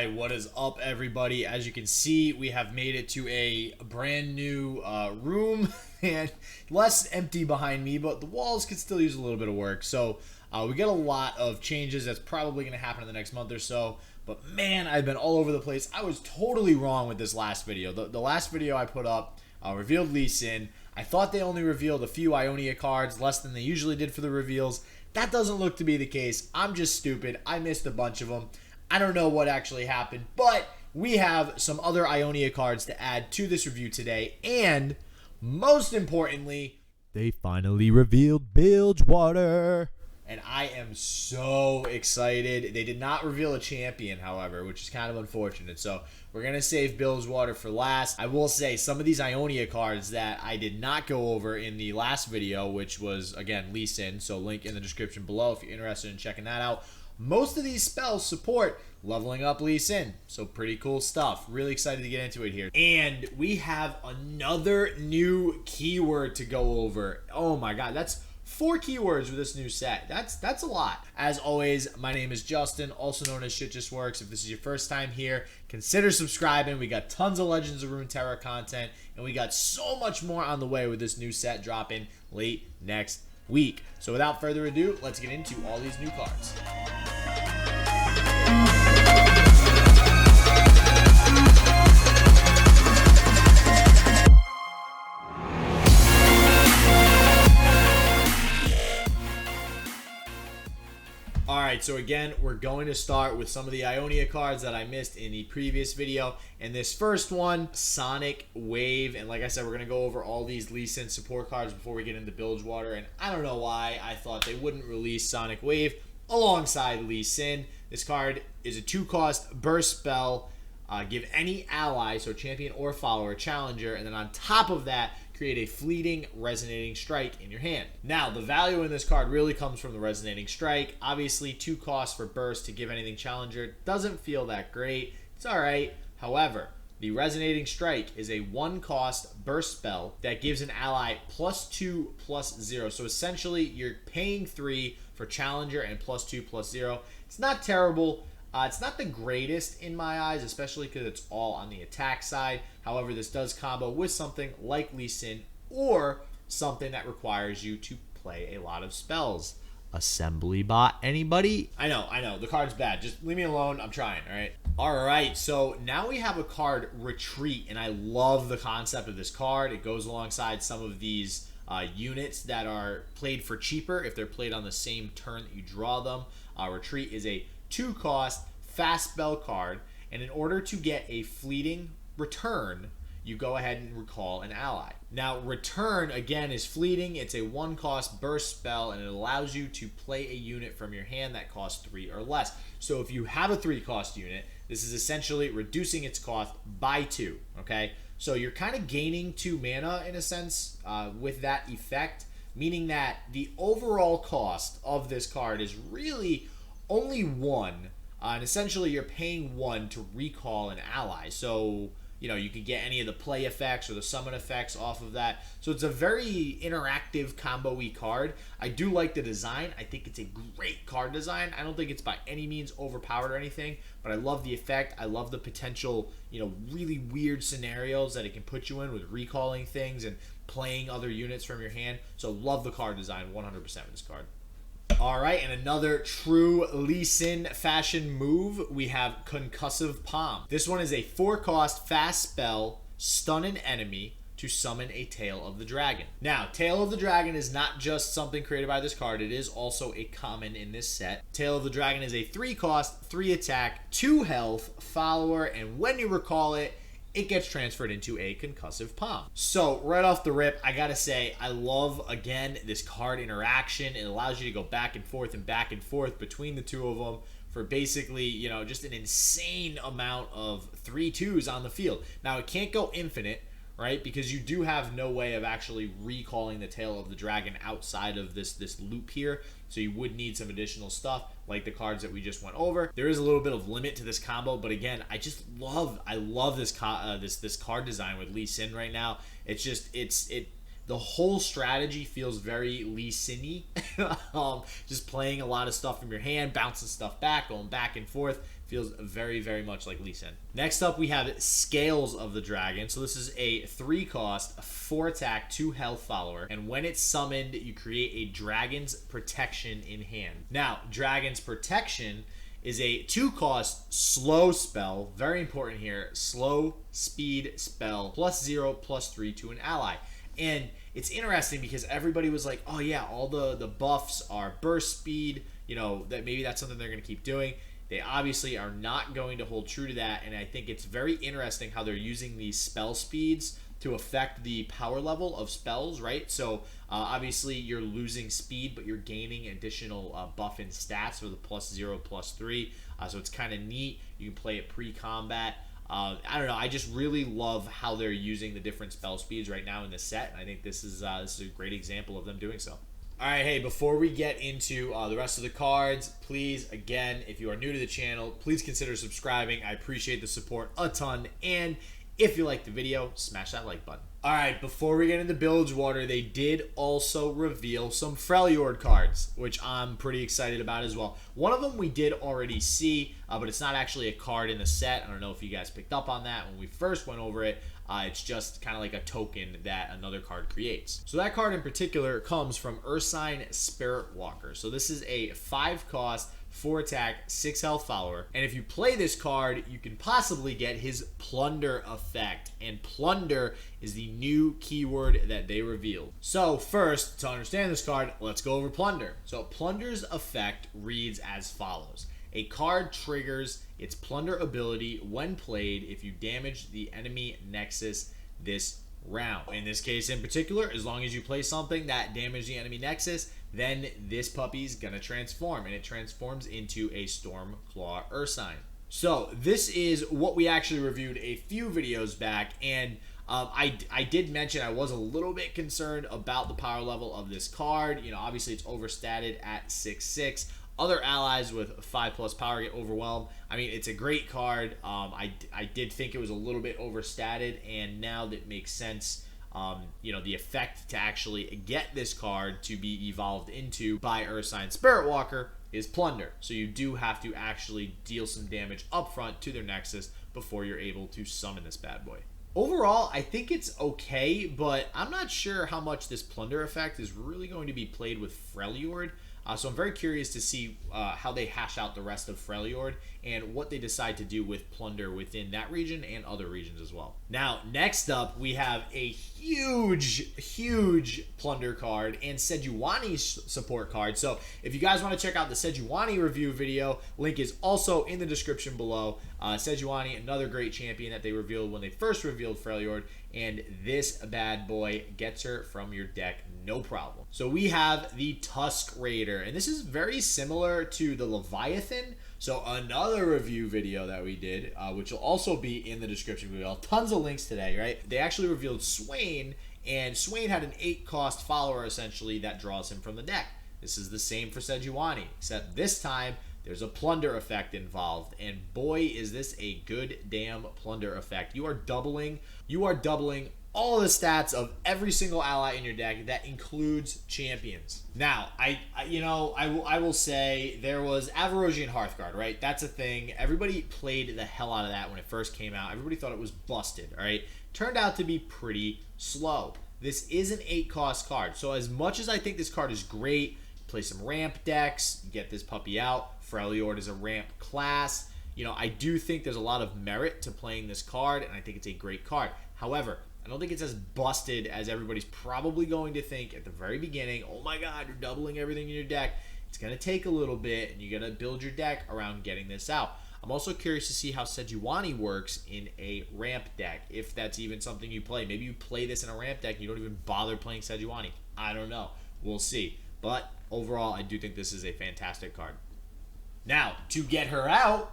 right, what is up, everybody? As you can see, we have made it to a brand new room and less empty behind me, but the walls could still use a little bit of work. So we got a lot of changes that's probably going to happen in the next month or so. But man, I've been all over the place. I was totally wrong with this last video. The last video I put up revealed Lee Sin. I thought they only revealed a few Ionia cards, less than they usually did for the reveals. That doesn't look to be the case. I'm just stupid. I missed a bunch of them. I don't know what actually happened, but we have some other Ionia cards to add to this review today, and most importantly, they finally revealed Bilgewater. And I am so excited. They did not reveal a champion, however, which is kind of unfortunate. So we're going to save Bilgewater for last. I will say some of these Ionia cards that I did not go over in the last video, which was, again, Lee Sin. So link in the description below if you're interested in checking that out. Most of these spells support leveling up Lee Sin. So pretty cool stuff. Really excited to get into it here. And we have another new keyword to go over. Oh my god, that's 4 keywords with this new set. That's a lot. As always, my name is Justin, also known as Shit Just Works. If this is your first time here, consider subscribing. We got tons of Legends of Runeterra content, and we got so much more on the way with this new set dropping late next week. So without further ado, let's get into all these new cards. Alright, so again, we're going to start with some of the Ionia cards that I missed in the previous video. And this first one, Sonic Wave. And like I said, we're going to go over all these Lee Sin support cards before we get into Bilgewater. And I don't know why I thought they wouldn't release Sonic Wave alongside Lee Sin. This card is a 2-cost burst spell. Give any ally, so champion or follower, challenger. And then on top of that, create a fleeting resonating strike in your hand. Now, the value in this card really comes from the resonating strike. Obviously, 2 costs for burst to give anything challenger doesn't feel that great. It's alright. However, the resonating strike is a 1-cost burst spell that gives an ally +2/+0. So essentially, you're paying 3 for challenger and +2/+0. It's not terrible. It's not the greatest in my eyes, especially because it's all on the attack side. However, this does combo with something like Lee Sin or something that requires you to play a lot of spells. Assembly Bot, anybody? I know, the card's bad. Just leave me alone. I'm trying, all right? All right, so now we have a card, Retreat, and I love the concept of this card. It goes alongside some of these units that are played for cheaper if they're played on the same turn that you draw them. Retreat is a 2-cost fast spell card, and in order to get a fleeting return, you go ahead and recall an ally. Now, return again is fleeting. It's a 1-cost burst spell, and it allows you to play a unit from your hand that costs 3 or less. So if you have a 3-cost unit, this is essentially reducing its cost by 2. Okay, so you're kind of gaining 2 mana in a sense with that effect, meaning that the overall cost of this card is really only 1, and essentially you're paying 1 to recall an ally. So, you know, you could get any of the play effects or the summon effects off of that. So it's a very interactive combo-y card. I do like the design. I think it's a great card design. I don't think it's by any means overpowered or anything, but I love the effect. I love the potential, you know, really weird scenarios that it can put you in with recalling things and playing other units from your hand. So love the card design 100% with this card. Alright, and another true Lee Sin fashion move, we have Concussive Palm. This one is a 4-cost fast spell, stun an enemy to summon a Tail of the Dragon. Now, Tail of the Dragon is not just something created by this card, it is also a common in this set. Tail of the Dragon is a 3-cost, 3-attack, 2 health follower, and when you recall it, it gets transferred into a Concussive Palm. So right off the rip, I gotta say, I love, again, this card interaction. It allows you to go back and forth between the two of them for basically, you know, just an insane amount of 3/2s on the field. Now, it can't go infinite, right? Because you do have no way of actually recalling the Tail of the Dragon outside of this loop here. So you would need some additional stuff like the cards that we just went over. There is a little bit of limit to this combo, but again, I love this card design with Lee Sin right now. It's just the whole strategy feels very Lee Sin-y. Just playing a lot of stuff from your hand, bouncing stuff back, going back and forth. Feels very, very much like Lee Sin. Next up, we have Scales of the Dragon. So this is a 3-cost, 4-attack, 2-health follower. And when it's summoned, you create a Dragon's Protection in hand. Now, Dragon's Protection is a 2-cost slow spell. Very important here. Slow speed spell. +0/+3 to an ally. And it's interesting because everybody was like, oh yeah, all the buffs are burst speed. You know, that maybe that's something they're going to keep doing. They obviously are not going to hold true to that, and I think it's very interesting how they're using these spell speeds to affect the power level of spells, right? So obviously you're losing speed, but you're gaining additional buff and stats for the +0/+3. So it's kind of neat. You can play it pre-combat. I don't know. I just really love how they're using the different spell speeds right now in the set, and I think this is a great example of them doing so. All right, hey, before we get into the rest of the cards, please, again, if you are new to the channel, please consider subscribing. I appreciate the support a ton, and if you like the video, smash that like button. All right, before we get into Bilgewater, they did also reveal some Freljord cards, which I'm pretty excited about as well. One of them we did already see, but it's not actually a card in the set. I don't know if you guys picked up on that when we first went over it. It's just kind of like a token that another card creates. So that card in particular comes from Ursine Spirit Walker. So this is a 5-cost, 4-attack, 6-health follower. And if you play this card, you can possibly get his Plunder effect. And Plunder is the new keyword that they revealed. So first, to understand this card, let's go over Plunder. So Plunder's effect reads as follows. A card triggers its Plunder ability when played if you damage the enemy nexus this round. In this case in particular, as long as you play something that damaged the enemy nexus, then this puppy's gonna transform, and it transforms into a Stormclaw Ursine. So this is what we actually reviewed a few videos back, and I did mention I was a little bit concerned about the power level of this card. You know, obviously it's overstated at 6/6. Other allies with 5+ power get overwhelmed. I mean, it's a great card. I did think it was a little bit overstated, and now that makes sense. You know, the effect to actually get this card to be evolved into by Ursine Spirit Walker is Plunder. So you do have to actually deal some damage up front to their nexus before you're able to summon this bad boy. Overall, I think it's okay, but I'm not sure how much this Plunder effect is really going to be played with Freljord. So I'm very curious to see how they hash out the rest of Freljord and what they decide to do with Plunder within that region and other regions as well. Now, next up, we have a huge Plunder card and Sejuani's support card. So if you guys want to check out the Sejuani review video, link is also in the description below. Sejuani, another great champion that they revealed when they first revealed Freljord, and this bad boy gets her from your deck no problem. So we have the Tusk Raider, and this is very similar to the Leviathan. So another review video that we did, which will also be in the description video. Tons of links today, right? They actually revealed Swain, and Swain had an 8-cost follower essentially that draws him from the deck. This is the same for Sejuani, except this time there's a Plunder effect involved, and boy is this a good damn Plunder effect. You are doubling all the stats of every single ally in your deck. That includes champions. Now, I will say there was Avarosian Hearthguard, right? That's a thing. Everybody played the hell out of that when it first came out. Everybody thought it was busted, all right? Turned out to be pretty slow. This is an 8-cost card, so as much as I think this card is great, play some ramp decks, get this puppy out. Freljord is a ramp class. You know, I do think there's a lot of merit to playing this card, and I think it's a great card. However, I don't think it's as busted as everybody's probably going to think at the very beginning. Oh my god, you're doubling everything in your deck. It's going to take a little bit, and you got to build your deck around getting this out. I'm also curious to see how Sejuani works in a ramp deck, if that's even something you play. Maybe you play this in a ramp deck and you don't even bother playing Sejuani. I don't know. We'll see. But overall, I do think this is a fantastic card. Now, to get her out,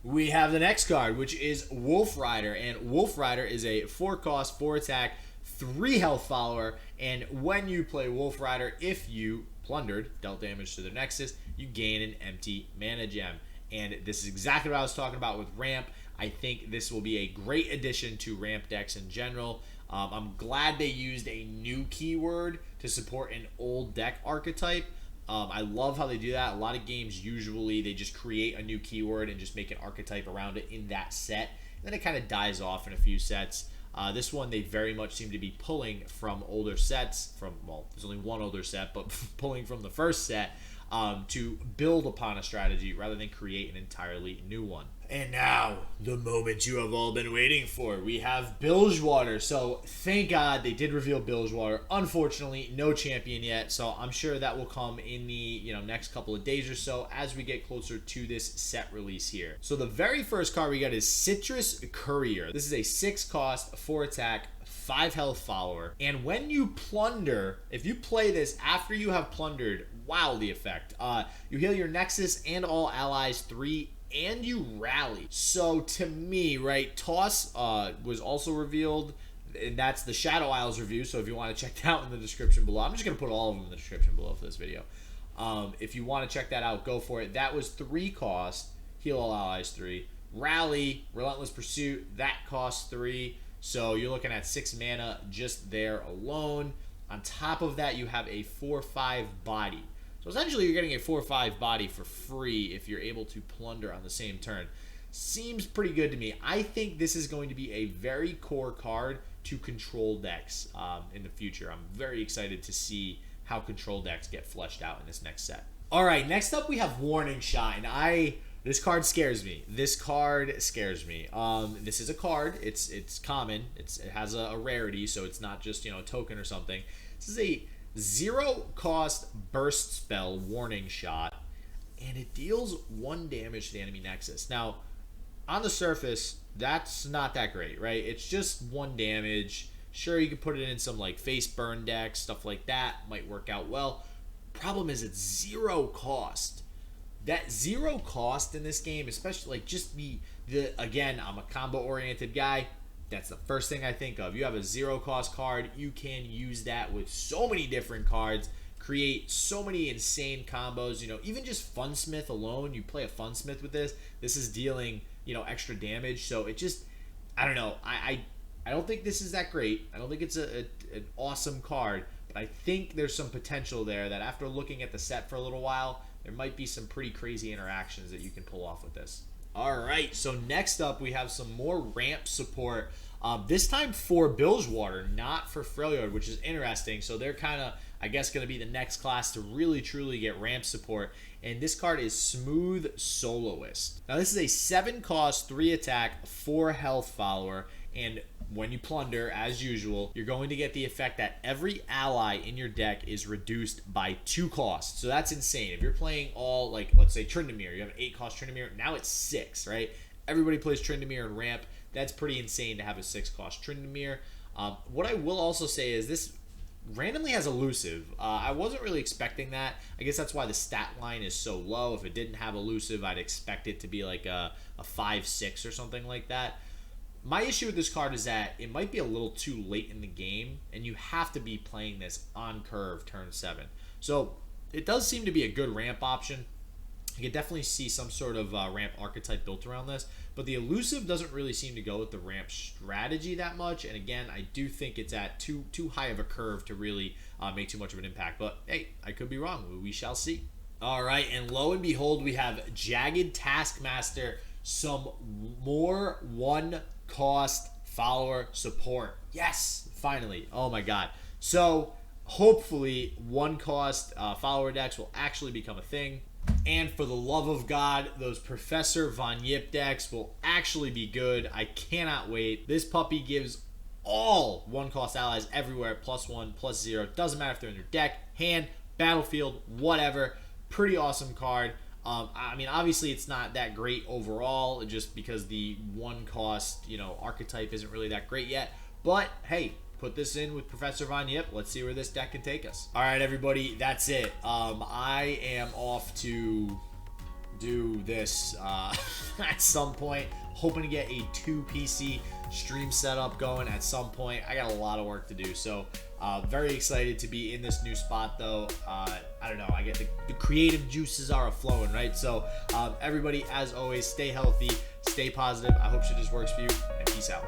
we have the next card, which is Wolf Rider. And Wolf Rider is a 4-cost, 4-attack, 3-health follower. And when you play Wolf Rider, if you plundered, dealt damage to their nexus, you gain an empty mana gem. And this is exactly what I was talking about with ramp. I think this will be a great addition to ramp decks in general. I'm glad they used a new keyword to support an old deck archetype. I love how they do that. A lot of games, usually, they just create a new keyword and just make an archetype around it in that set. And then it kind of dies off in a few sets. This one, they very much seem to be pulling from older sets. Well, there's only one older set, but pulling from the first set to build upon a strategy rather than create an entirely new one. And now, the moment you have all been waiting for. We have Bilgewater. So, thank God they did reveal Bilgewater. Unfortunately, no champion yet. So, I'm sure that will come in the next couple of days or so as we get closer to this set release here. So, the very first card we got is Citrus Courier. This is a 6 cost, 4 attack, 5 health follower. And when you plunder, if you play this after you have plundered, wow, the effect. You heal your Nexus and all allies 3, and you rally. So to me, right, Toss was also revealed, and that's the Shadow Isles review. So if you want to check that out in the description below, I'm just going to put all of them in the description below for this video. If you want to check that out, go for it. That was 3 cost, heal all allies 3. Rally, Relentless Pursuit, that costs 3. So you're looking at 6 mana just there alone. On top of that, you have a 4/5 body. So essentially, you're getting a 4/5 body for free if you're able to plunder on the same turn. Seems pretty good to me. I think this is going to be a very core card to control decks in the future. I'm very excited to see how control decks get fleshed out in this next set. All right, next up we have Warning Shot, and this card scares me. This card scares me. This is a card. It's common. It has a rarity, so it's not just a token or something. This is a 0 cost burst spell, Warning Shot, and it deals 1 damage to the enemy Nexus. Now, on the surface, that's not that great, right? It's just 1 damage. Sure, you can put it in some like face burn decks, stuff like that might work out well. Problem is, it's 0 cost. That 0 cost in this game, especially like just again, I'm a combo oriented guy. That's the first thing I think of. You have a 0 cost card. You can use that with so many different cards, create so many insane combos. Even just Funsmith alone, you play a Funsmith with this. This is dealing, extra damage. So it just, I don't know. I don't think this is that great. I don't think it's an awesome card. But I think there's some potential there that after looking at the set for a little while, there might be some pretty crazy interactions that you can pull off with this. Alright, so next up we have some more ramp support. This time for Bilgewater, not for Freljord, which is interesting. So they're kind of, I guess, going to be the next class to really truly get ramp support. And this card is Smooth Soloist. Now this is a 7 cost, 3 attack, 4 health follower. And when you plunder, as usual, you're going to get the effect that every ally in your deck is reduced by 2 costs. So that's insane. If you're playing all, like, let's say Tryndamere, you have an 8 cost Tryndamere, now it's 6, right? Everybody plays Tryndamere and ramp. That's pretty insane to have a 6 cost Tryndamere. What I will also say is this randomly has elusive. I wasn't really expecting that. I guess that's why the stat line is so low. If it didn't have elusive, I'd expect it to be like a 5/6 or something like that. My issue with this card is that it might be a little too late in the game, and you have to be playing this on curve turn 7. So it does seem to be a good ramp option. You can definitely see some sort of ramp archetype built around this, but the elusive doesn't really seem to go with the ramp strategy that much. And again, I do think it's at too high of a curve to really make too much of an impact. But hey, I could be wrong. We shall see. All right, and lo and behold, we have Jagged Taskmaster, some more 1 cost follower support. Yes, finally. Oh my god. So hopefully 1 cost follower decks will actually become a thing. And for the love of God, those Professor Von Yip decks will actually be good. I cannot wait. This puppy gives all 1 cost allies everywhere +1, +0. Doesn't matter if they're in your deck, hand, battlefield, whatever. Pretty awesome card. I mean, obviously it's not that great overall, just because the 1 cost, archetype isn't really that great yet. But hey, put this in with Professor Von Yip. Let's see where this deck can take us. All right, everybody, that's it. I am off to do this at some point. Hoping to get a 2 PC stream setup going at some point. I got a lot of work to do, so very excited to be in this new spot, though. I don't know. I get the creative juices are flowing, right? So everybody, as always, stay healthy, stay positive. I hope shit just works for you, and peace out.